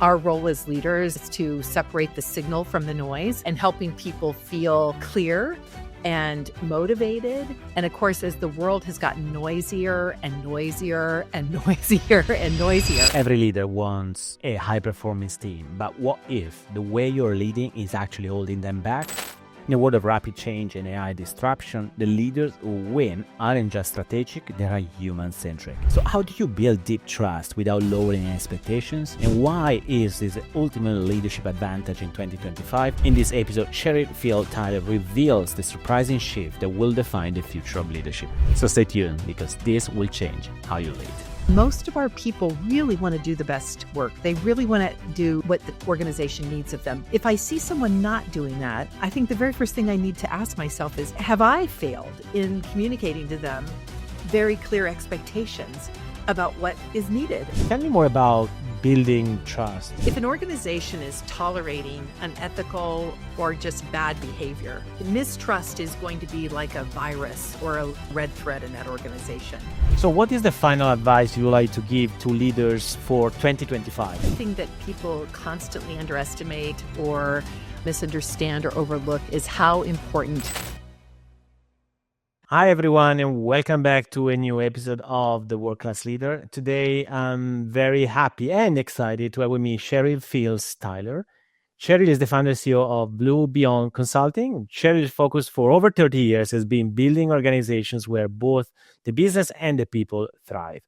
Our role as leaders is to separate the signal from the noise and helping people feel clear and motivated. And of course, as the world has gotten noisier and noisier and noisier and noisier. Every leader wants a high-performance team, but what if the way you're leading is actually holding them back? In a world of rapid change and AI disruption, the leaders who win aren't just strategic, they are human-centric. So how do you build deep trust without lowering expectations? And why is this the ultimate leadership advantage in 2025? In this episode, Cheryl Fields Tyler reveals the surprising shift that will define the future of leadership. So stay tuned, because this will change how you lead. Most of our people really want to do the best work. They really want to do what the organization needs of them. If I see someone not doing that, I think the very first thing I need to ask myself is, have I failed in communicating to them very clear expectations about what is needed? Tell me more about building trust. If an organization is tolerating unethical or just bad behavior, mistrust is going to be like a virus or a red thread in that organization. So what is the final advice you would like to give to leaders for 2025? The thing that people constantly underestimate or misunderstand or overlook is how important. Hi, everyone, and welcome back to a new episode of The World Class Leader. Today, I'm very happy and excited to have with me Cheryl Fields Tyler. Cheryl is the founder and CEO of Blue Beyond Consulting. Cheryl's focus for over 30 years has been building organizations where both the business and the people thrive.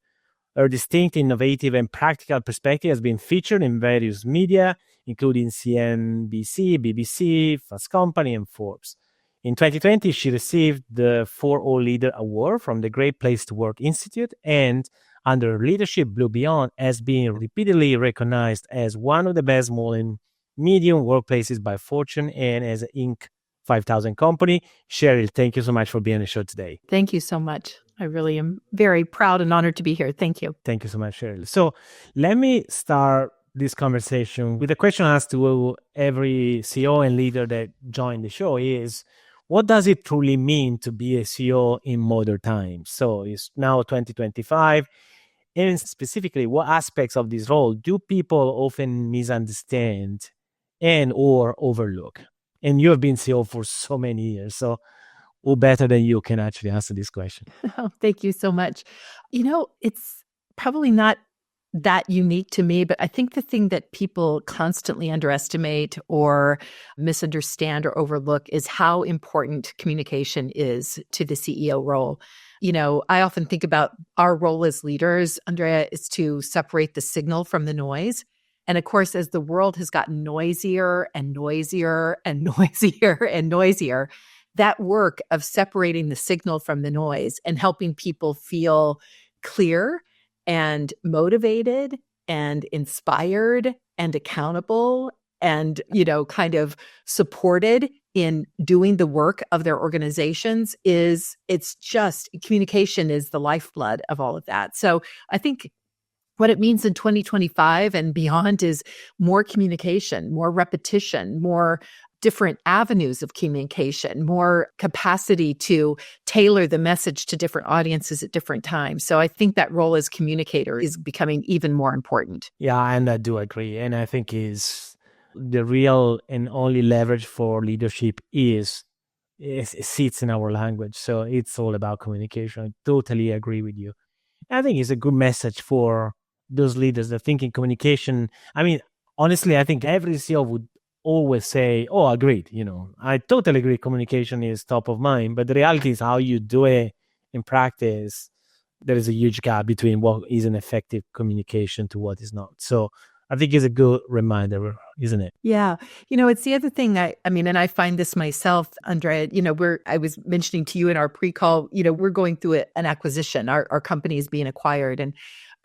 Her distinct, innovative, and practical perspective has been featured in various media, including CNBC, BBC, Fast Company, and Forbes. In 2020, she received the 4O Leader Award from the Great Place to Work Institute, and under her leadership, Blue Beyond has been repeatedly recognized as one of the best small and medium workplaces by Fortune and as an Inc. 5000 company. Cheryl, thank you so much for being on the show today. Thank you so much. I really am very proud and honored to be here. Thank you. Thank you so much, Cheryl. So let me start this conversation with a question asked to every CEO and leader that joined the show is, what does it truly mean to be a CEO in modern times? So it's now 2025. And specifically, what aspects of this role do people often misunderstand and or overlook? And you have been CEO for so many years. So who better than you can actually answer this question? Oh, thank you so much. It's probably not that unique to me, but I think the thing that people constantly underestimate or misunderstand or overlook is how important communication is to the CEO role. I often think about our role as leaders, Andrea, is to separate the signal from the noise. And of course, as the world has gotten noisier and noisier and noisier and noisier, that work of separating the signal from the noise and helping people feel clear and motivated and inspired and accountable and, kind of supported in doing the work of their organizations communication is the lifeblood of all of that. So I think what it means in 2025 and beyond is more communication, more repetition, more different avenues of communication, more capacity to tailor the message to different audiences at different times. So I think that role as communicator is becoming even more important. Yeah, and I do agree. And I think is the real and only leverage for leadership is it sits in our language. So it's all about communication. I totally agree with you. I think it's a good message for those leaders that think in communication. I mean, honestly, I think every CEO would always say, oh, agreed. I totally agree. Communication is top of mind, but the reality is how you do it in practice. There is a huge gap between what is an effective communication to what is not. So I think it's a good reminder, isn't it? Yeah. It's the other thing and I find this myself, Andrea, I was mentioning to you in our pre-call, we're going through an acquisition. Our company is being acquired, and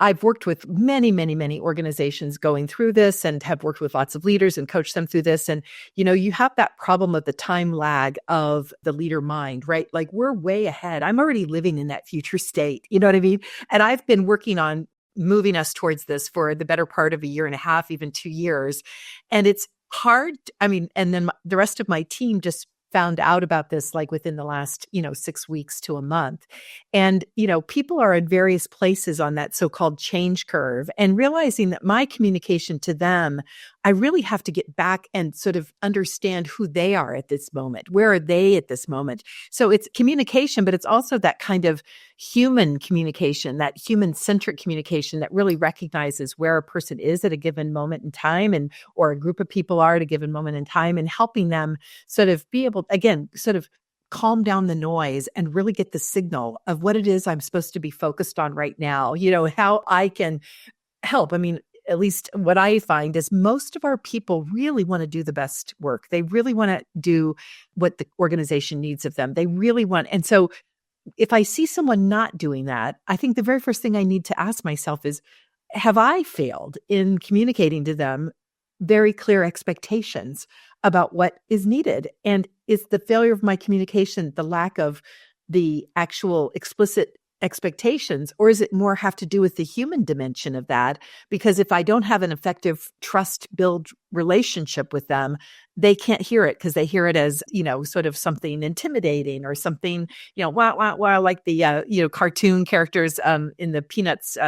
I've worked with many, many, many organizations going through this and have worked with lots of leaders and coached them through this. And, you have that problem of the time lag of the leader mind, right? Like we're way ahead. I'm already living in that future state. You know what I mean? And I've been working on moving us towards this for the better part of a year and a half, even 2 years. And it's hard. And then the rest of my team just found out about this like within the last, 6 weeks to a month. And, people are in various places on that so-called change curve, and realizing that my communication to them, I really have to get back and sort of understand who they are at this moment. Where are they at this moment? So it's communication, but it's also that kind of human communication, that human-centric communication that really recognizes where a person is at a given moment in time, and or a group of people are at a given moment in time, and helping them sort of be able, again, sort of calm down the noise and really get the signal of what it is I'm supposed to be focused on right now, how I can help. I mean, at least what I find is most of our people really want to do the best work. They really want to do what the organization needs of them. They really want. And so if I see someone not doing that, I think the very first thing I need to ask myself is, have I failed in communicating to them very clear expectations about what is needed? And is the failure of my communication the lack of the actual explicit expectations, or is it more have to do with the human dimension of that? Because if I don't have an effective trust build relationship with them, they can't hear it, because they hear it as, sort of something intimidating or something, wow, like the, cartoon characters in the Peanuts,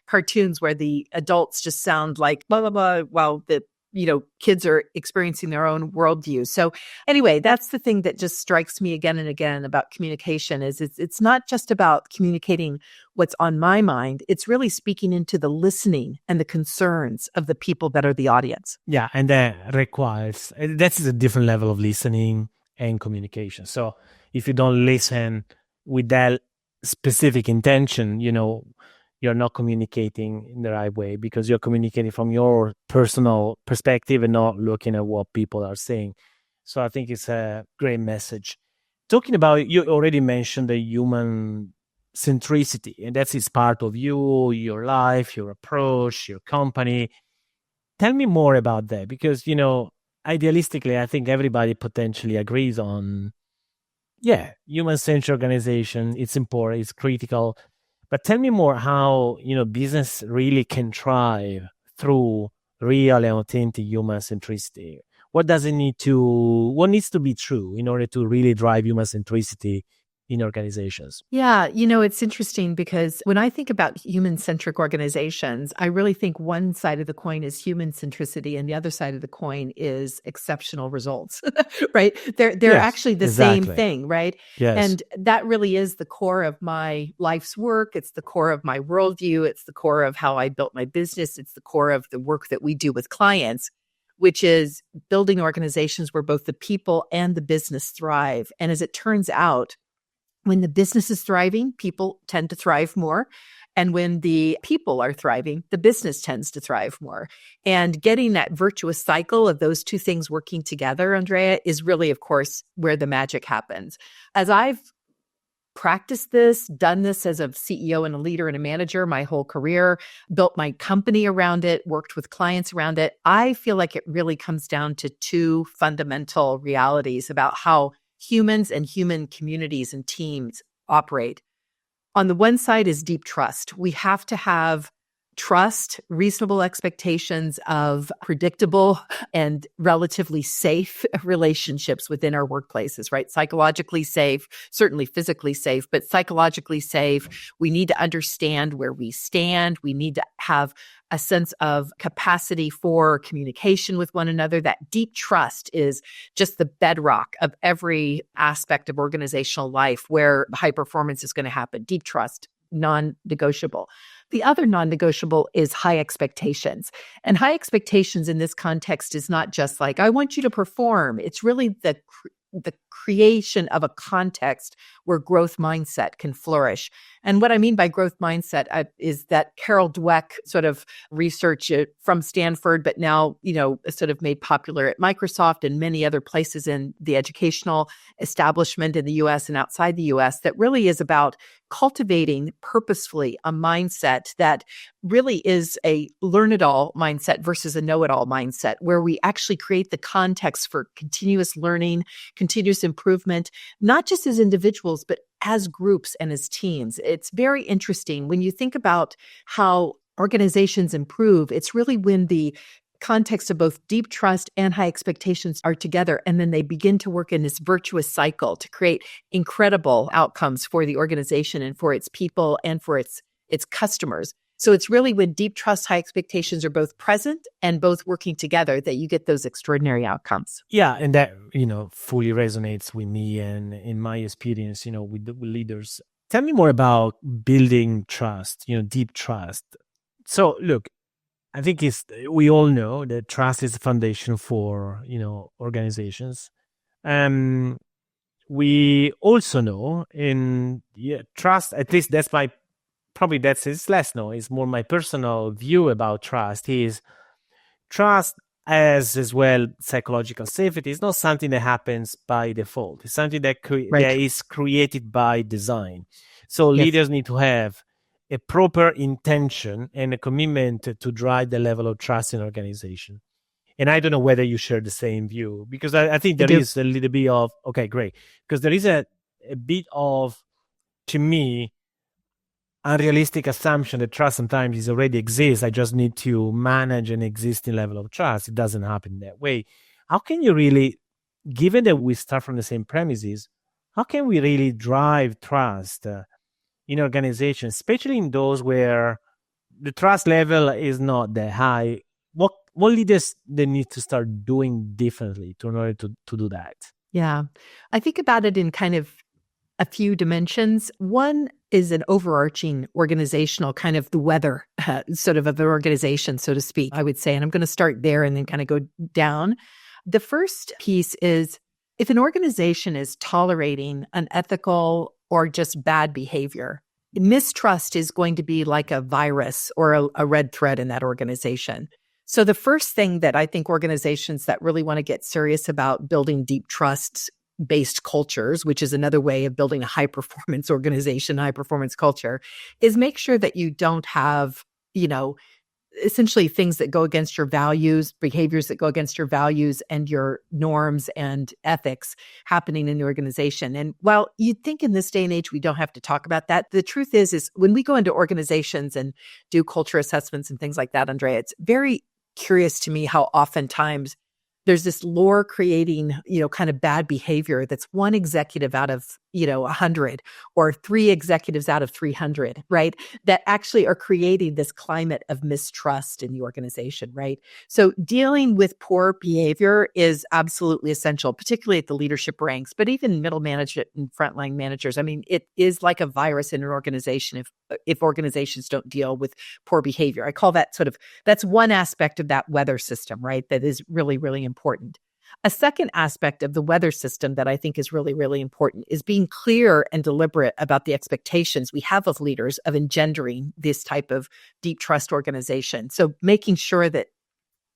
cartoons where the adults just sound like blah, blah, blah, while the kids are experiencing their own worldview. So anyway, that's the thing that just strikes me again and again about communication is it's not just about communicating what's on my mind. It's really speaking into the listening and the concerns of the people that are the audience. Yeah, and that's a different level of listening and communication. So if you don't listen with that specific intention, you're not communicating in the right way, because you're communicating from your personal perspective and not looking at what people are saying. So I think it's a great message. Talking about, you already mentioned the human centricity, and that's part of you, your life, your approach, your company. Tell me more about that, because, idealistically, I think everybody potentially agrees on, human-centered organization. It's important, it's critical. But tell me more how, business really can thrive through real and authentic human centricity. What needs to be true in order to really drive human centricity in organizations? Yeah, it's interesting because when I think about human-centric organizations, I really think one side of the coin is human centricity and the other side of the coin is exceptional results, right? They're Yes, actually the exactly. same thing, right? Yes. And that really is the core of my life's work. It's the core of my worldview. It's the core of how I built my business. It's the core of the work that we do with clients, which is building organizations where both the people and the business thrive. And as it turns out, when the business is thriving, people tend to thrive more. And when the people are thriving, the business tends to thrive more. And getting that virtuous cycle of those two things working together, Andrea, is really, of course, where the magic happens. As I've practiced this, done this as a CEO and a leader and a manager my whole career, built my company around it, worked with clients around it, I feel like it really comes down to two fundamental realities about how humans and human communities and teams operate. On the one side is deep trust. We have to have trust, reasonable expectations of predictable and relatively safe relationships within our workplaces, right? Psychologically safe, certainly physically safe, but psychologically safe. We need to understand where we stand. We need to have a sense of capacity for communication with one another. That deep trust is just the bedrock of every aspect of organizational life where high performance is going to happen. Deep trust, non-negotiable. The other non-negotiable is high expectations. And high expectations in this context is not just like, I want you to perform. It's really the creation of a context where growth mindset can flourish. And what I mean by growth mindset is that Carol Dweck sort of research from Stanford, but now, sort of made popular at Microsoft and many other places in the educational establishment in the US and outside the US, that really is about cultivating purposefully a mindset that really is a learn-it-all mindset versus a know-it-all mindset, where we actually create the context for continuous learning, continuous improvement, not just as individuals, but as groups and as teams. It's very interesting when you think about how organizations improve. It's really when the context of both deep trust and high expectations are together, and then they begin to work in this virtuous cycle to create incredible outcomes for the organization and for its people and for its customers. So it's really when deep trust, high expectations are both present and both working together that you get those extraordinary outcomes. Yeah, and that, fully resonates with me and in my experience, with leaders. Tell me more about building trust, deep trust. So look, I think we all know that trust is the foundation for, organizations. We also know trust, at least that's it's less known, it's more my personal view about trust, is trust as well psychological safety is not something that happens by default. It's something that that is created by design. So leaders need to have a proper intention and a commitment to drive the level of trust in organization. And I don't know whether you share the same view, because I think there is a little bit of, okay, great. Because there is a bit of, to me, unrealistic assumption that trust sometimes already exists. I just need to manage an existing level of trust. It doesn't happen that way. How can you really, given that we start from the same premises, how can we really drive trust in organizations, especially in those where the trust level is not that high? What leaders they need to start doing differently in order to do that? Yeah, I think about it in kind of a few dimensions. One is an overarching organizational kind of the weather sort of an organization, so to speak, I would say. And I'm going to start there and then kind of go down. The first piece is if an organization is tolerating unethical or just bad behavior, mistrust is going to be like a virus or a red thread in that organization. So the first thing that I think organizations that really want to get serious about building deep trust-based cultures, which is another way of building a high-performance organization, high-performance culture, is make sure that you don't have, essentially things that go against your values, behaviors that go against your values and your norms and ethics happening in the organization. And while you'd think in this day and age we don't have to talk about that, the truth is when we go into organizations and do culture assessments and things like that, Andrea, it's very curious to me how oftentimes there's this lore creating, kind of bad behavior that's one executive out of, 100 or 3 executives out of 300, right? That actually are creating this climate of mistrust in the organization, right? So dealing with poor behavior is absolutely essential, particularly at the leadership ranks, but even middle management and frontline managers. I mean, it is like a virus in an organization if organizations don't deal with poor behavior. I call that that's one aspect of that weather system, right? That is really, really important. A second aspect of the weather system that I think is really, really important is being clear and deliberate about the expectations we have of leaders of engendering this type of deep trust organization. So making sure that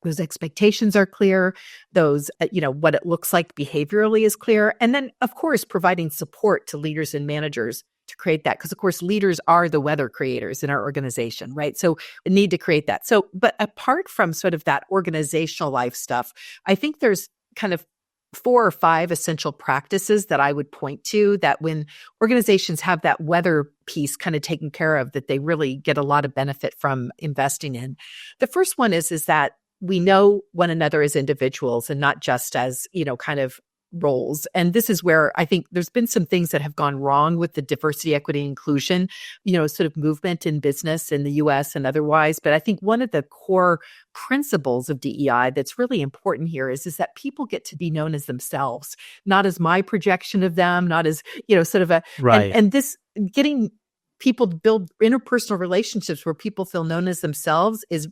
those expectations are clear, those, what it looks like behaviorally is clear. And then, of course, providing support to leaders and managers to create that. Because, of course, leaders are the weather creators in our organization, right? So we need to create that. So, but apart from sort of that organizational life stuff, I think there's kind of 4 or 5 essential practices that I would point to that when organizations have that weather piece kind of taken care of, that they really get a lot of benefit from investing in. The first one is that we know one another as individuals and not just as, kind of roles. And this is where I think there's been some things that have gone wrong with the diversity, equity, inclusion, sort of movement in business in the US and otherwise. But I think one of the core principles of DEI that's really important here is that people get to be known as themselves, not as my projection of them, not as, sort of a, right. And this getting people to build interpersonal relationships where people feel known as themselves is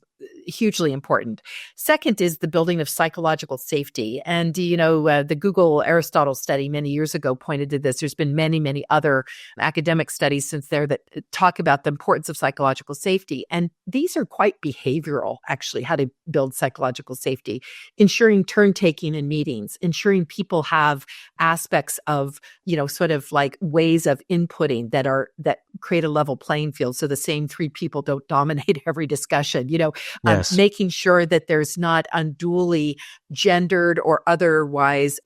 hugely important. Second is the building of psychological safety. And, the Google Aristotle study many years ago pointed to this. There's been many, many other academic studies since there that talk about the importance of psychological safety. And these are quite behavioral, actually, how to build psychological safety, ensuring turn taking in meetings, ensuring people have aspects of, sort of like ways of inputting that create a level playing field. So the same 3 people don't dominate every discussion, Yes. Making sure that there's not unduly gendered or otherwise,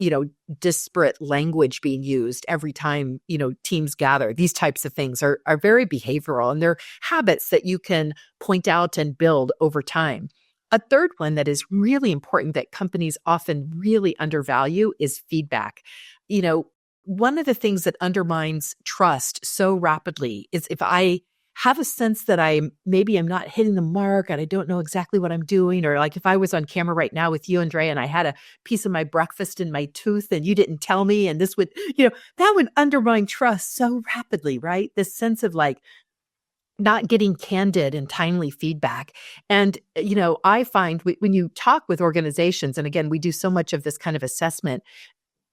disparate language being used every time, teams gather. These types of things are very behavioral, and they're habits that you can point out and build over time. A third one that is really important that companies often really undervalue is feedback. You know, one of the things that undermines trust so rapidly is if I have a sense that maybe I'm not hitting the mark and I don't know exactly what I'm doing, or like if I was on camera right now with you, Andrea, and I had a piece of my breakfast in my tooth and you didn't tell me, and this would, that would undermine trust so rapidly, right? This sense of like, not getting candid and timely feedback. And, I find when you talk with organizations, and again, we do so much of this kind of assessment,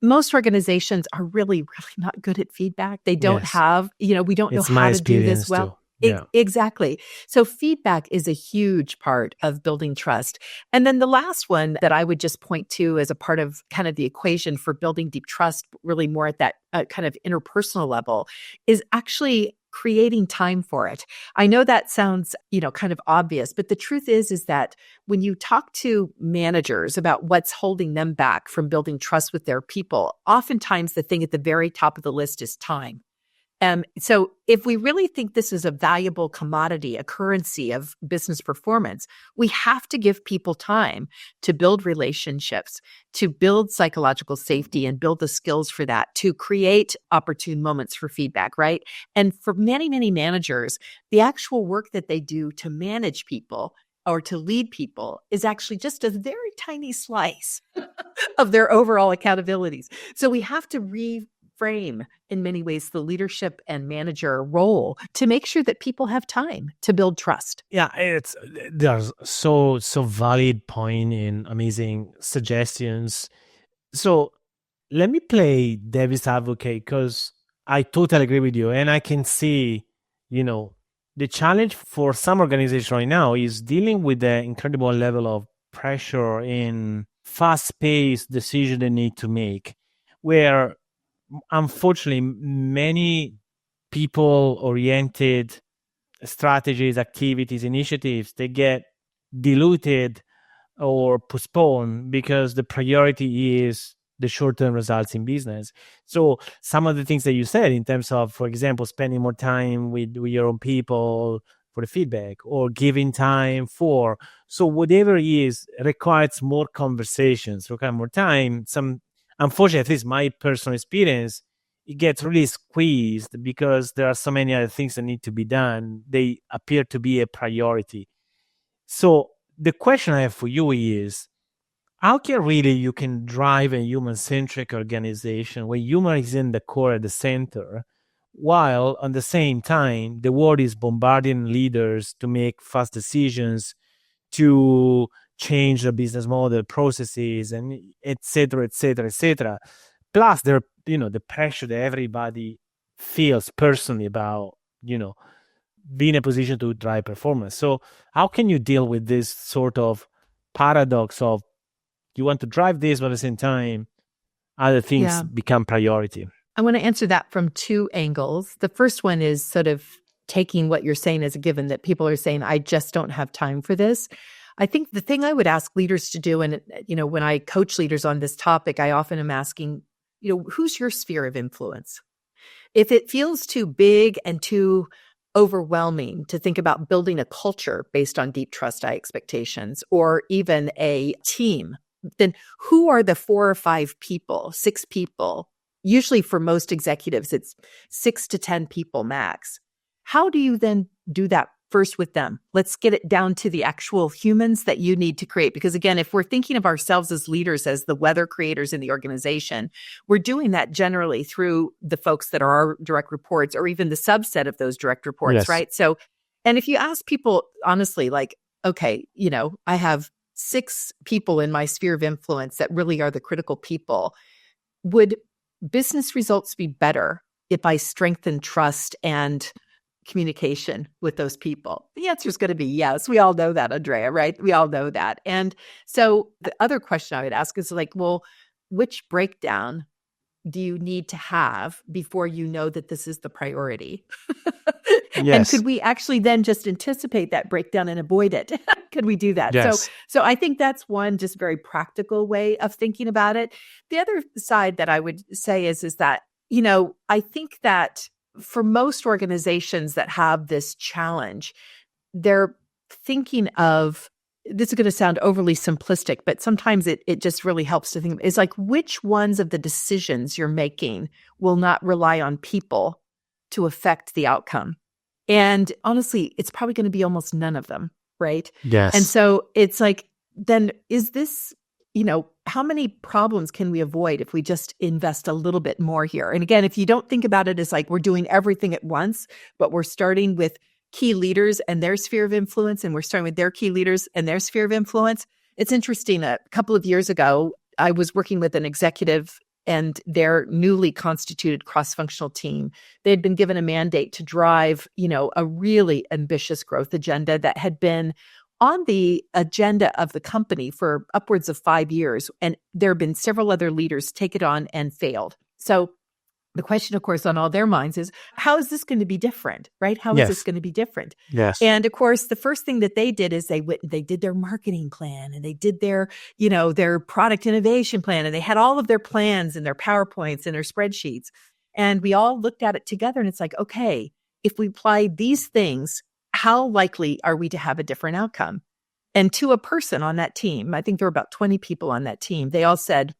most organizations are really, really not good at feedback. They don't Yes. have, we don't know It's my how to do this experience well. too. Yeah. Exactly. So feedback is a huge part of building trust. And then the last one that I would just point to as a part of kind of the equation for building deep trust, really more at that kind of interpersonal level, is actually creating time for it. I know that sounds, kind of obvious, but the truth is that when you talk to managers about what's holding them back from building trust with their people, oftentimes the thing at the very top of the list is time. So if we really think this is a valuable commodity, a currency of business performance, we have to give people time to build relationships, to build psychological safety and build the skills for that, to create opportune moments for feedback, right? And for many, many managers, the actual work that they do to manage people or to lead people is actually just a very tiny slice of their overall accountabilities. So we have to reframe in many ways the leadership and manager role to make sure that people have time to build trust. Yeah, there's so valid point and amazing suggestions. So let me play devil's advocate because I totally agree with you, and I can see, the challenge for some organizations right now is dealing with the incredible level of pressure and fast-paced decision they need to make, where unfortunately many people-oriented strategies, activities, initiatives, they get diluted or postponed because the priority is the short-term results in business. So some of the things that you said in terms of, for example, spending more time with your own people for the feedback or giving time for, so whatever it is requires more conversations, requires more time. Unfortunately, at least my personal experience, it gets really squeezed because there are so many other things that need to be done. They appear to be a priority. So the question I have for you is, how can really you can drive a human-centric organization where human is in the core at the center, while at the same time the world is bombarding leaders to make fast decisions, to change the business model, processes, and et cetera, et cetera, et cetera. Plus, there, the pressure that everybody feels personally about, be in a position to drive performance. So how can you deal with this sort of paradox of you want to drive this, but at the same time, other things become priority? I want to answer that from two angles. The first one is sort of taking what you're saying as a given, that people are saying, I just don't have time for this. I think the thing I would ask leaders to do, and when I coach leaders on this topic, I often am asking, who's your sphere of influence? If it feels too big and too overwhelming to think about building a culture based on deep trust expectations, or even a team, then who are the 4 or 5 people, 6 people? Usually for most executives, it's 6 to 10 people max. How do you then do that first with them? Let's get it down to the actual humans that you need to create. Because again, if we're thinking of ourselves as leaders, as the weather creators in the organization, we're doing that generally through the folks that are our direct reports, or even the subset of those direct reports, Yes. right? So, and if you ask people honestly, like, okay, I have 6 people in my sphere of influence that really are the critical people. Would business results be better if I strengthen trust and communication with those people? The answer is going to be yes. We all know that, Andrea, right? We all know that. And so the other question I would ask is like, well, which breakdown do you need to have before you know that this is the priority? And Yes. could we actually then just anticipate that breakdown and avoid it? Could we do that? Yes. So I think that's one just very practical way of thinking about it. The other side that I would say is that, I think that for most organizations that have this challenge, they're thinking of this is going to sound overly simplistic, but sometimes it just really helps to think, is like, which ones of the decisions you're making will not rely on people to affect the outcome? And honestly, it's probably going to be almost none of them, right? Yes. And so it's like, then is this, how many problems can we avoid if we just invest a little bit more here? And again, if you don't think about it as like we're doing everything at once, but we're starting with key leaders and their sphere of influence, and we're starting with their key leaders and their sphere of influence. It's interesting. A couple of years ago, I was working with an executive and their newly constituted cross-functional team. They had been given a mandate to drive, a really ambitious growth agenda that had been on the agenda of the company for upwards of 5 years. And there have been several other leaders take it on and failed. So the question, of course, on all their minds is, how is this going to be different, right? How is this going to be different? Yes. And of course, the first thing that they did is they did their marketing plan, and they did their, their product innovation plan, and they had all of their plans and their PowerPoints and their spreadsheets. And we all looked at it together, and it's like, okay, if we apply these things, how likely are we to have a different outcome? And to a person on that team, I think there were about 20 people on that team, they all said,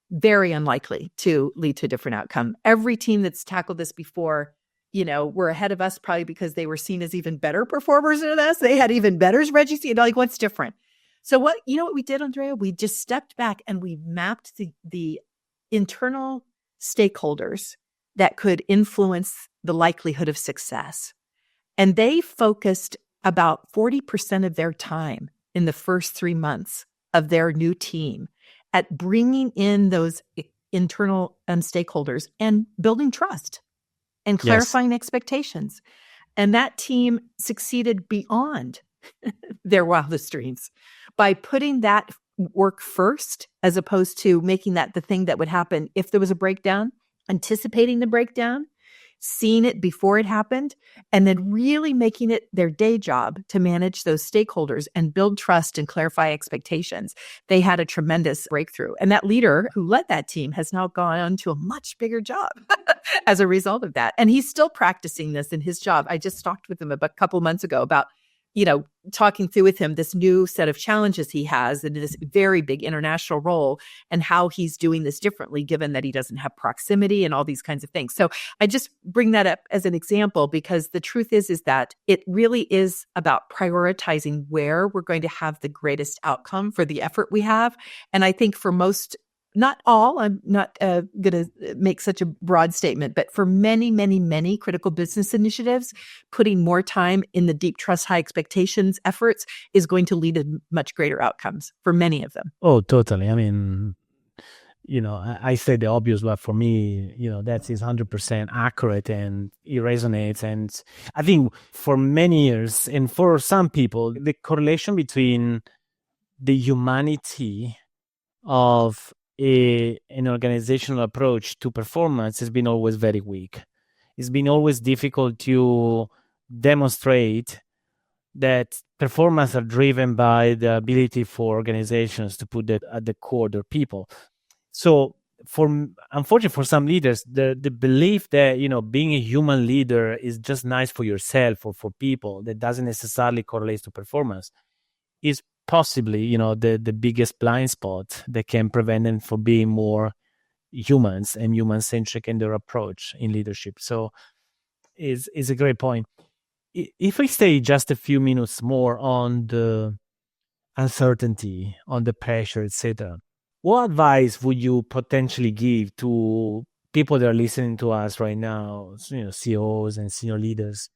very unlikely to lead to a different outcome. Every team that's tackled this before, were ahead of us, probably because they were seen as even better performers than us. They had even better spreadsheets. Like, what's different? So what we did, Andrea? We just stepped back and we mapped the internal stakeholders that could influence the likelihood of success. And they focused about 40% of their time in the first 3 months of their new team at bringing in those internal stakeholders and building trust and clarifying expectations. And that team succeeded beyond their wildest dreams by putting that work first, as opposed to making that the thing that would happen if there was a breakdown, anticipating the breakdown, seeing it before it happened, and then really making it their day job to manage those stakeholders and build trust and clarify expectations. They had a tremendous breakthrough. And that leader who led that team has now gone on to a much bigger job as a result of that. And he's still practicing this in his job. I just talked with him a couple months ago about talking through with him this new set of challenges he has in this very big international role, and how he's doing this differently, given that he doesn't have proximity and all these kinds of things. So I just bring that up as an example, because the truth is that it really is about prioritizing where we're going to have the greatest outcome for the effort we have. And I think for most, not all, I'm not going to make such a broad statement, but for many, many, many critical business initiatives, putting more time in the deep trust, high expectations efforts is going to lead to much greater outcomes for many of them. Oh, totally. I mean, I say the obvious, but for me, that is 100% accurate, and it resonates. And I think for many years, and for some people, the correlation between the humanity of an organizational approach to performance has been always very weak. It's been always difficult to demonstrate that performance are driven by the ability for organizations to put that at the core of their people. So unfortunately for some leaders, the belief that, being a human leader is just nice for yourself or for people, that doesn't necessarily correlate to performance, is possibly, the biggest blind spot that can prevent them from being more humans and human-centric in their approach in leadership. So is a great point. If we stay just a few minutes more on the uncertainty, on the pressure, etc., what advice would you potentially give to people that are listening to us right now, CEOs and senior leaders?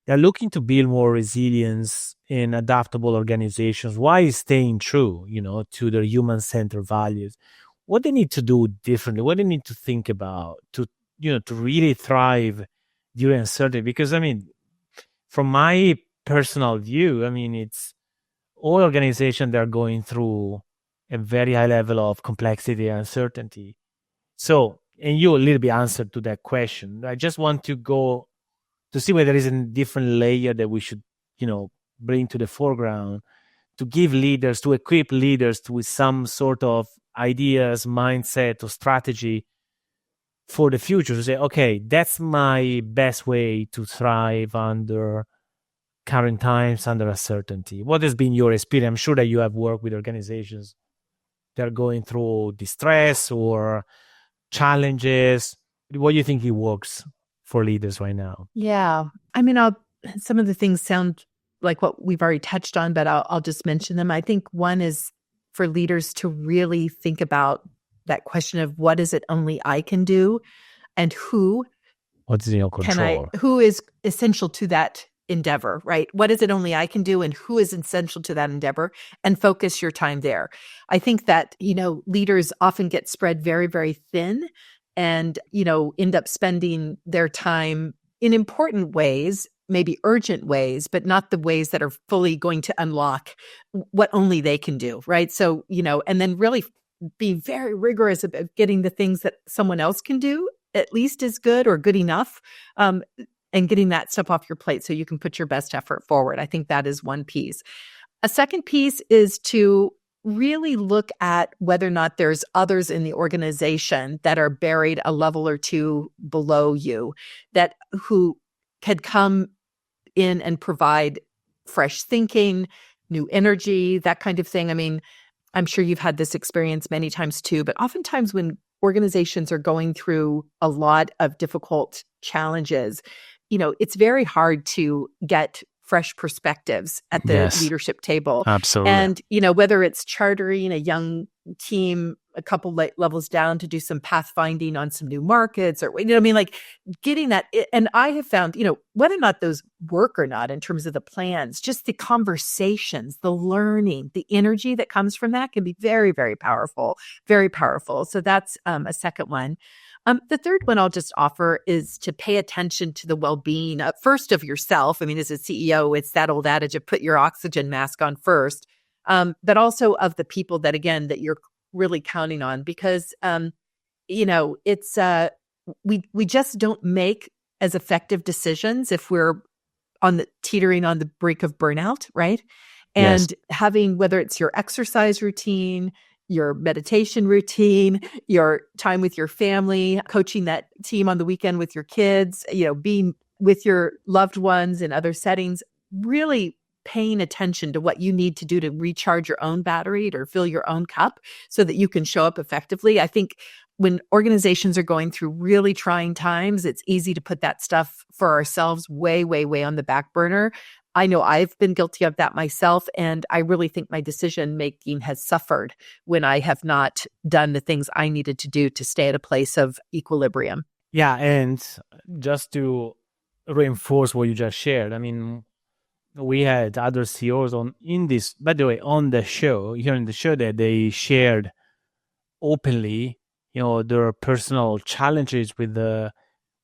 They're looking to build more resilience in adaptable organizations while staying true, to their human-centered values. What they need to do differently, what they need to think about to really thrive during uncertainty. Because, from my personal view, it's all organizations that are going through a very high level of complexity and uncertainty. So, and you a little bit answered to that question. I just want to go to see whether there is a different layer that we should, bring to the foreground to give leaders, to equip leaders with some sort of ideas, mindset, or strategy for the future, to say, okay, that's my best way to thrive under current times under uncertainty? What has been your experience? I'm sure that you have worked with organizations that are going through distress or challenges. What do you think it works for leaders right now? Yeah. I mean, some of the things sound like what we've already touched on, but I'll just mention them. I think one is for leaders to really think about that question of what is it only I can do, and what's in your control? Who is essential to that endeavor, right? What is it only I can do, and who is essential to that endeavor, and focus your time there. I think that, leaders often get spread very, very thin and, end up spending their time in important ways, maybe urgent ways, but not the ways that are fully going to unlock what only they can do, right? So, and then really be very rigorous about getting the things that someone else can do at least as good or good enough, and getting that stuff off your plate so you can put your best effort forward. I think that is one piece. A second piece is to really look at whether or not there's others in the organization that are buried a level or two below you, who could come in and provide fresh thinking, new energy, that kind of thing. I mean, I'm sure you've had this experience many times too, but oftentimes when organizations are going through a lot of difficult challenges, it's very hard to get fresh perspectives at the leadership table. Absolutely. And, whether it's chartering a young team a couple levels down to do some pathfinding on some new markets, or, getting that. And I have found, whether or not those work or not in terms of the plans, just the conversations, the learning, the energy that comes from that can be very, very powerful, very powerful. So that's a second one. The third one I'll just offer is to pay attention to the well-being, first of yourself. I mean, as a CEO, it's that old adage of put your oxygen mask on first, but also of the people that you're really counting on, because, it's, we just don't make as effective decisions if we're teetering on the brink of burnout, right? And having, whether it's your exercise routine, your meditation routine, your time with your family, coaching that team on the weekend with your kids, being with your loved ones in other settings, really paying attention to what you need to do to recharge your own battery, to fill your own cup so that you can show up effectively. I think when organizations are going through really trying times, it's easy to put that stuff for ourselves way, way, way on the back burner. I know I've been guilty of that myself, and I really think my decision-making has suffered when I have not done the things I needed to do to stay at a place of equilibrium. Yeah, and just to reinforce what you just shared, I mean, we had other CEOs on the show, here in the show, that they shared openly, their personal challenges with their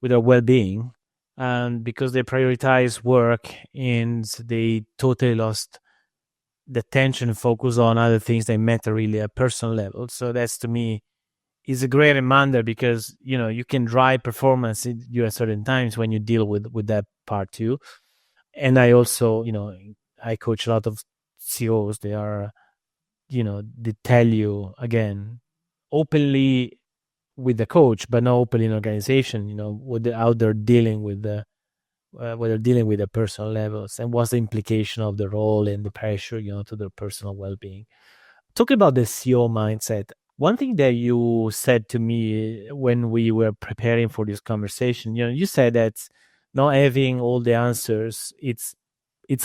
well-being. And because they prioritize work and they totally lost the attention and focus on other things that matter really at personal level. So that's, to me, is a great reminder, because, you can drive performance at certain times when you deal with that part too. And I also, I coach a lot of CEOs. They are, they tell you, again, openly with the coach, but not openly in organization, how they're dealing with the personal levels, and what's the implication of the role and the pressure, to their personal well-being. Talking about the CEO mindset, one thing that you said to me when we were preparing for this conversation, you said that not having all the answers, it's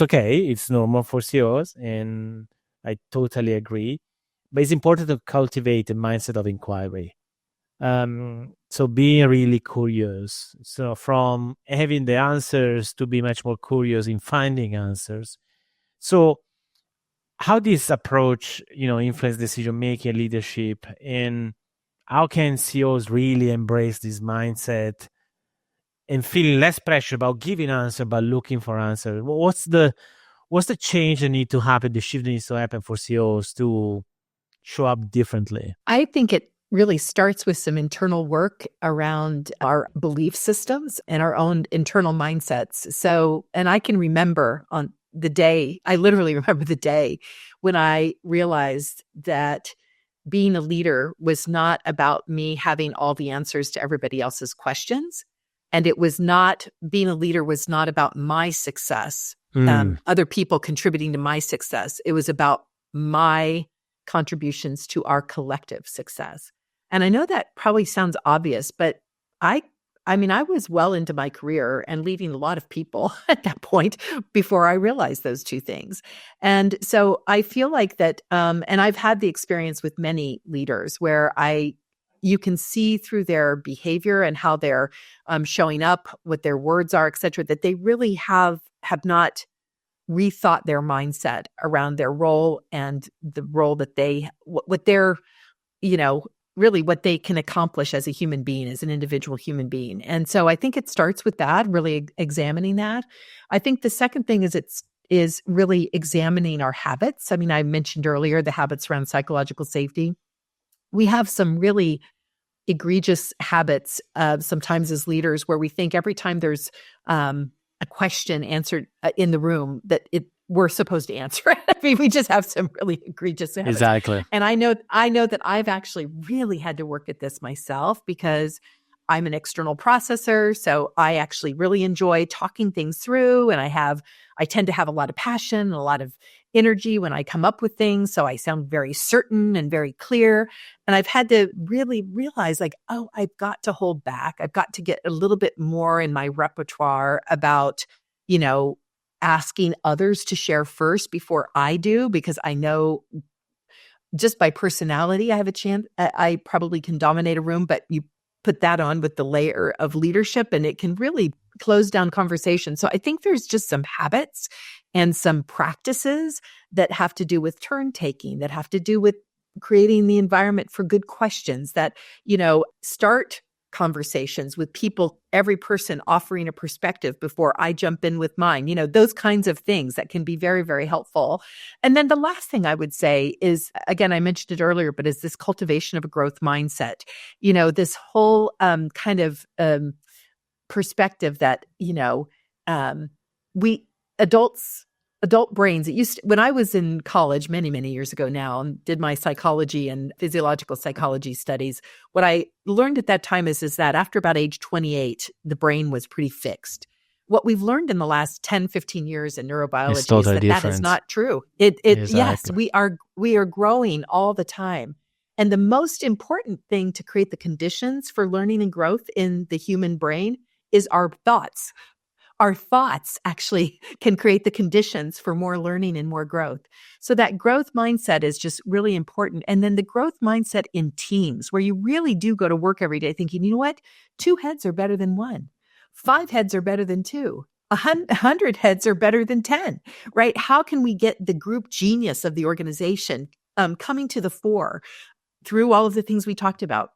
okay, it's normal for CEOs, and I totally agree. But it's important to cultivate a mindset of inquiry. So being really curious, so from having the answers to be much more curious in finding answers. So how this approach, influence decision-making, leadership, and how can CEOs really embrace this mindset and feeling less pressure about giving answer, but looking for answers? What's the change that needs to happen, the shift that needs to happen for CEOs to show up differently? I think it really starts with some internal work around our belief systems and our own internal mindsets. So, and I can remember I literally remember the day when I realized that being a leader was not about me having all the answers to everybody else's questions. And being a leader was not about my success, other people contributing to my success. It was about my contributions to our collective success. And I know that probably sounds obvious, but I mean, I was well into my career and leading a lot of people at that point before I realized those two things. And so I feel like that, and I've had the experience with many leaders where you can see through their behavior and how they're showing up, what their words are, et cetera, that they really have not rethought their mindset around their role and the role that what they're, really what they can accomplish as a human being, as an individual human being. And so I think it starts with that, really examining that. I think the second thing is really examining our habits. I mean, I mentioned earlier the habits around psychological safety. We have some really egregious habits sometimes as leaders where we think every time there's a question answered in the room that we're supposed to answer it. I mean, we just have some really egregious habits. Exactly. And I know that I've actually really had to work at this myself because I'm an external processor. So I actually really enjoy talking things through. And I tend to have a lot of passion and a lot of energy when I come up with things. So I sound very certain and very clear. And I've had to really realize I've got to hold back. I've got to get a little bit more in my repertoire about, asking others to share first before I do, because I know just by personality, I have a chance. I probably can dominate a room, but you put that on with the layer of leadership and it can really close down conversation. So I think there's just some habits and some practices that have to do with turn taking, that have to do with creating the environment for good questions, that, start conversations with people, every person offering a perspective before I jump in with mine, those kinds of things that can be very, very helpful. And then the last thing I would say is, again, I mentioned it earlier, but is this cultivation of a growth mindset, this whole kind of perspective that, we adult brains, when I was in college many, many years ago now and did my psychology and physiological psychology studies, what I learned at that time is that after about age 28, the brain was pretty fixed. What we've learned in the last 10, 15 years in neurobiology It's totally is that is not true. Exactly. Yes, we are growing all the time. And the most important thing to create the conditions for learning and growth in the human brain is our thoughts. Our thoughts actually can create the conditions for more learning and more growth. So that growth mindset is just really important. And then the growth mindset in teams, where you really do go to work every day thinking, you know what? 2 heads are better than 1. 5 heads are better than 2. 100 heads are better than 10, right? How can we get the group genius of the organization coming to the fore through all of the things we talked about?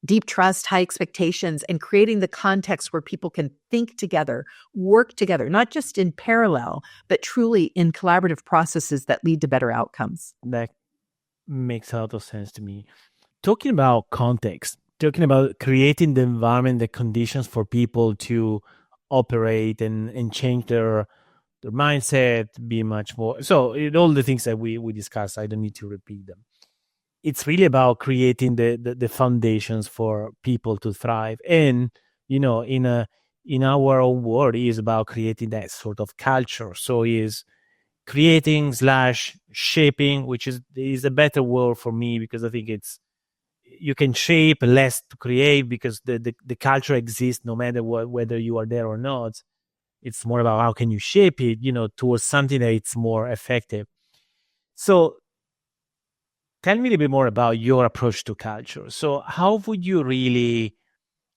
Deep trust, high expectations, and creating the context where people can think together, work together, not just in parallel, but truly in collaborative processes that lead to better outcomes. That makes a lot of sense to me. Talking about context, talking about creating the environment, the conditions for people to operate and change their mindset, be much more. So all the things that we discussed, I don't need to repeat them. It's really about creating the foundations for people to thrive. And, in our own world, it is about creating that sort of culture. So is creating / shaping, which is a better word for me, because I think you can shape less to create, because the culture exists no matter whether you are there or not. It's more about how can you shape it, towards something that it's more effective. So tell me a little bit more about your approach to culture. So how would you really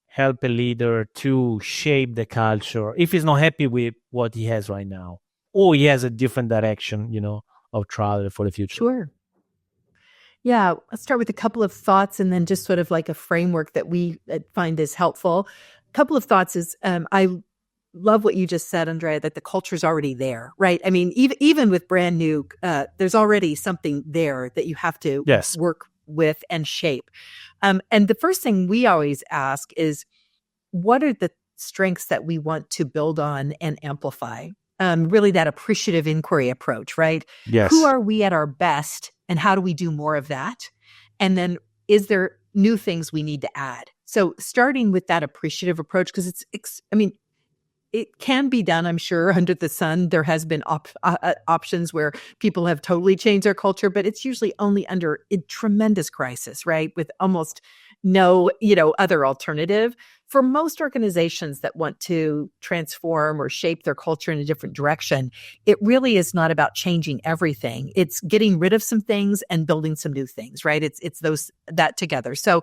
help a leader to shape the culture if he's not happy with what he has right now, or he has a different direction, of travel for the future? Sure. Yeah, let's start with a couple of thoughts and then just sort of like a framework that we find is helpful. A couple of thoughts is I love what you just said, Andrea, that the culture's already there, right? I mean, even with brand new, there's already something there that you have to work with and shape. And the first thing we always ask is, what are the strengths that we want to build on and amplify? Really that appreciative inquiry approach, right? Yes. Who are we at our best and how do we do more of that? And then is there new things we need to add? So starting with that appreciative approach, because it can be done, I'm sure, under the sun. There has been options where people have totally changed their culture, but it's usually only under a tremendous crisis, right? With almost no, other alternative. For most organizations that want to transform or shape their culture in a different direction, it really is not about changing everything. It's getting rid of some things and building some new things, right? It's that together. So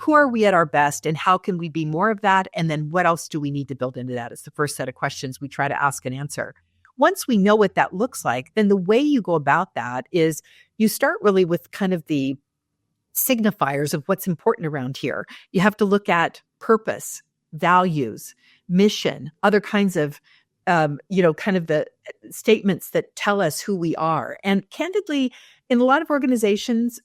who are we at our best, and how can we be more of that? And then what else do we need to build into that? It's the first set of questions we try to ask and answer. Once we know what that looks like, then the way you go about that is you start really with kind of the signifiers of what's important around here. You have to look at purpose, values, mission, other kinds of, kind of the statements that tell us who we are. And candidly, in a lot of organizations,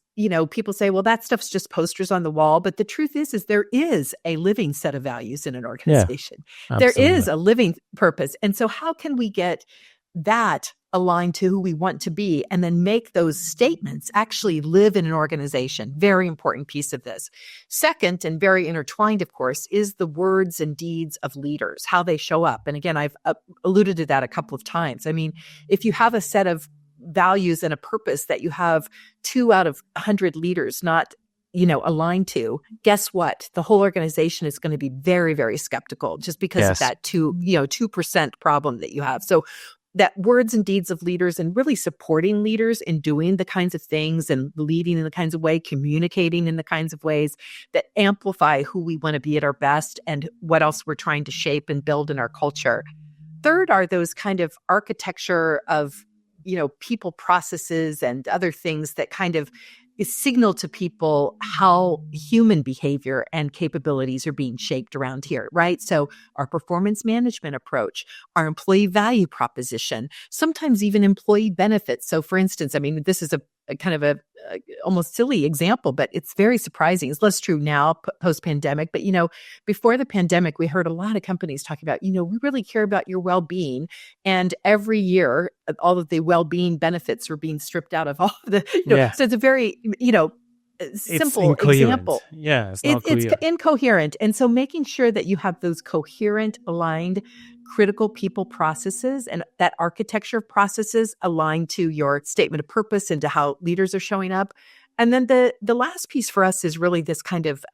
people say, well, that stuff's just posters on the wall. But the truth is there is a living set of values in an organization. There is a living purpose. And so how can we get that aligned to who we want to be, and then make those statements actually live in an organization? Very important piece of this. Second, and very intertwined, of course, is the words and deeds of leaders, how they show up. And again, I've alluded to that a couple of times. I mean, if you have a set of values and a purpose that you have 2 out of 100 leaders not aligned to, guess what? The whole organization is going to be very, very skeptical just because of that 2% problem that you have. So that words and deeds of leaders, and really supporting leaders in doing the kinds of things and leading in the kinds of way, communicating in the kinds of ways that amplify who we want to be at our best and what else we're trying to shape and build in our culture. Third are those kind of architecture of, people, processes, and other things that kind of signal to people how human behavior and capabilities are being shaped around here, right? So our performance management approach, our employee value proposition, sometimes even employee benefits. So for instance, I mean, this is a kind of a almost silly example, but it's very surprising. It's less true now post-pandemic, but before the pandemic, we heard a lot of companies talking about, we really care about your well-being. And every year, all of the well-being benefits are being stripped out of all of the, so it's a very, simple example. Yeah, it's incoherent. And so making sure that you have those coherent, aligned, critical people processes, and that architecture of processes aligned to your statement of purpose and to how leaders are showing up. And then the last piece for us is really this kind of,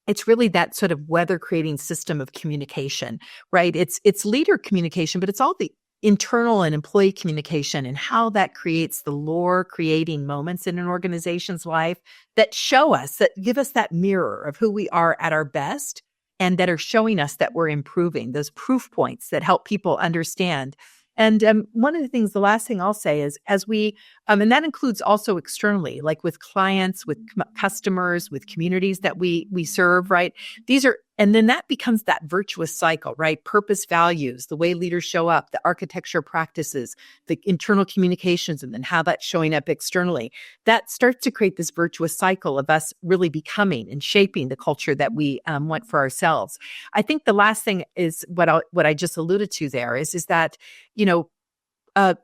it's really that sort of weather creating system of communication, right? It's leader communication, but it's all the internal and employee communication, and how that creates the lore creating moments in an organization's life that show us, that give us that mirror of who we are at our best, and that are showing us that we're improving, those proof points that help people understand. And one of the things, the last thing I'll say is, as we, and that includes also externally, like with clients, with customers, with communities that we serve, right? These are, and then that becomes that virtuous cycle, right? Purpose, values, the way leaders show up, the architecture practices, the internal communications, and then how that's showing up externally. That starts to create this virtuous cycle of us really becoming and shaping the culture that we want for ourselves. I think the last thing is what I just alluded to there is that,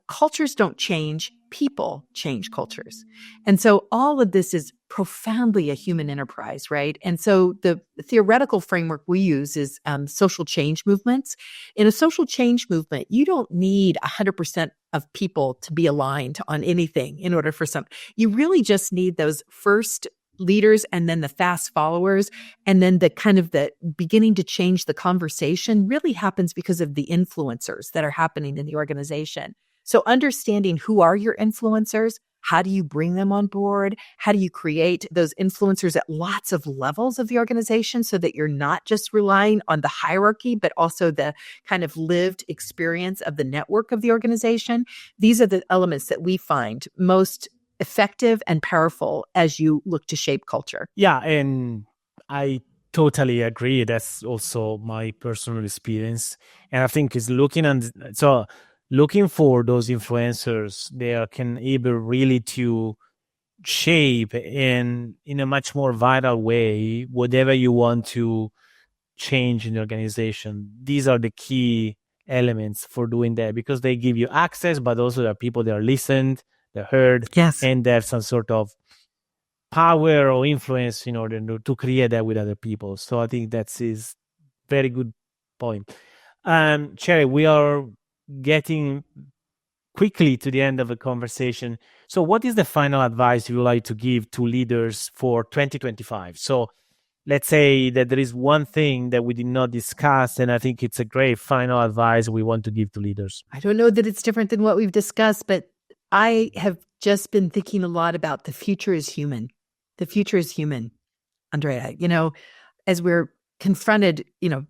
cultures don't change, people change cultures. And so all of this is profoundly a human enterprise, right? And so the theoretical framework we use is social change movements. In a social change movement, you don't need 100% of people to be aligned on anything in order for you really just need those first leaders and then the fast followers. And then the kind of the beginning to change the conversation really happens because of the influencers that are happening in the organization. So understanding who are your influencers, how do you bring them on board? How do you create those influencers at lots of levels of the organization so that you're not just relying on the hierarchy, but also the kind of lived experience of the network of the organization? These are the elements that we find most effective and powerful as you look to shape culture. Yeah, and I totally agree. That's also my personal experience. And I think it's looking for those influencers, they can able really to shape in a much more vital way whatever you want to change in the organization. These are the key elements for doing that, because they give you access, but also there are people that are listened, they're heard, yes, and there's some sort of power or influence in order to create that with other people. So I think that's is very good point. Cherry, we are getting quickly to the end of the conversation. So what is the final advice you would like to give to leaders for 2025? So let's say that there is one thing that we did not discuss, and I think it's a great final advice we want to give to leaders. I don't know that it's different than what we've discussed, but I have just been thinking a lot about the future is human. The future is human, Andrea. As we're confronted,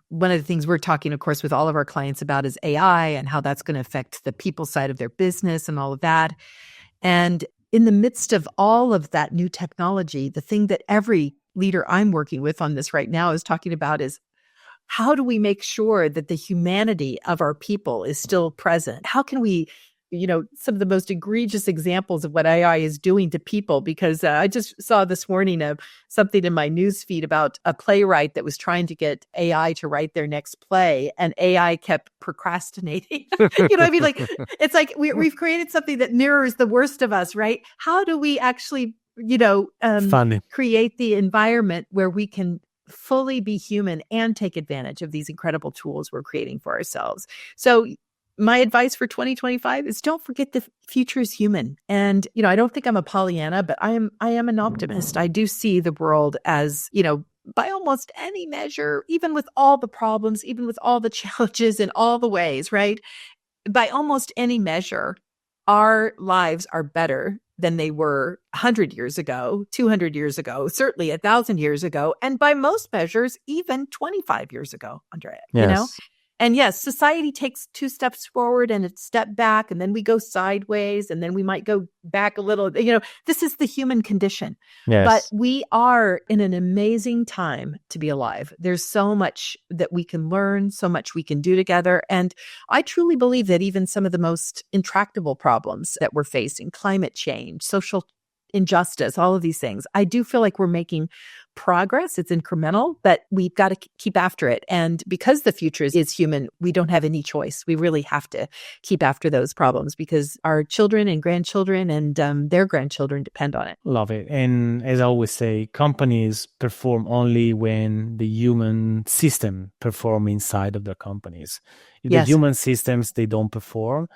one of the things we're talking, of course, with all of our clients about is AI and how that's going to affect the people side of their business and all of that. And in the midst of all of that new technology, the thing that every leader I'm working with on this right now is talking about is how do we make sure that the humanity of our people is still present? How can we, some of the most egregious examples of what AI is doing to people, because I just saw this morning something in my news feed about a playwright that was trying to get AI to write their next play, and AI kept procrastinating. I mean? Like, it's like we've created something that mirrors the worst of us, right? How do we actually, create the environment where we can fully be human and take advantage of these incredible tools we're creating for ourselves? So my advice for 2025 is don't forget the future is human. And, I don't think I'm a Pollyanna, but I am an optimist. I do see the world as, by almost any measure, even with all the problems, even with all the challenges in all the ways, right? By almost any measure, our lives are better than they were 100 years ago, 200 years ago, certainly 1,000 years ago, and by most measures, even 25 years ago, Andrea, Yes. And yes, society takes 2 steps forward and a step back, and then we go sideways, and then we might go back a little. This is the human condition. Yes. But we are in an amazing time to be alive. There's so much that we can learn, so much we can do together. And I truly believe that even some of the most intractable problems that we're facing, climate change, social injustice, all of these things, I do feel like we're making progress. It's incremental, but we've got to keep after it. And because the future is human, we don't have any choice. We really have to keep after those problems because our children and grandchildren and their grandchildren depend on it. Love it. And as I always say, companies perform only when the human system perform inside of their companies. If the human systems, they don't perform.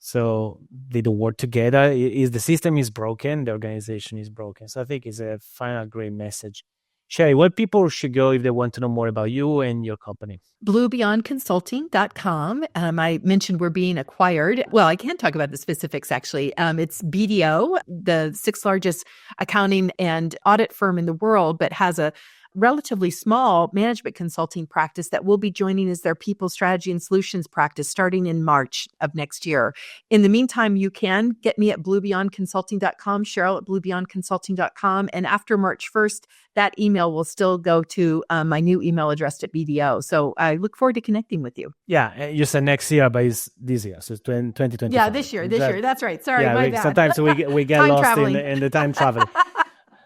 So they don't work together. The system is broken, the organization is broken. So I think it's a final great message. Sherry, what people should go if they want to know more about you and your company? bluebeyondconsulting.com. I mentioned we're being acquired. Well, I can't talk about the specifics, actually. It's BDO, the 6th largest accounting and audit firm in the world, but has a relatively small management consulting practice that will be joining as their people strategy and solutions practice starting in March of next year. In the meantime, you can get me at bluebeyondconsulting.com, Cheryl at bluebeyondconsulting.com. And after March 1st, that email will still go to my new email address at BDO. So I look forward to connecting with you. Yeah, you said next year, but it's this year, so it's 2025. Yeah, this year. That's right. Sorry, my bad. Sometimes we get lost in the time travel.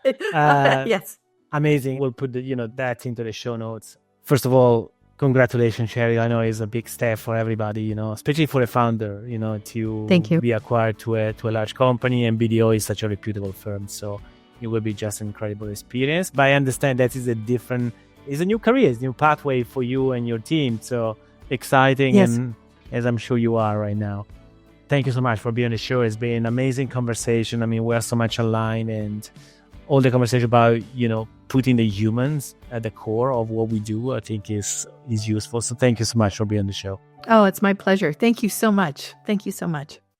Yes. Amazing. We'll put that into the show notes. First of all, congratulations, Cheryl. I know it's a big step for everybody, especially for a founder, to Thank you. be acquired to a large company, and BDO is such a reputable firm. So it will be just an incredible experience. But I understand that is it's a new career, it's a new pathway for you and your team. So exciting, yes. And as I'm sure you are right now. Thank you so much for being on the show. It's been an amazing conversation. I mean, we're so much aligned, and all the conversation about, putting the humans at the core of what we do, I think is useful. So thank you so much for being on the show. Oh, it's my pleasure. Thank you so much. Thank you so much.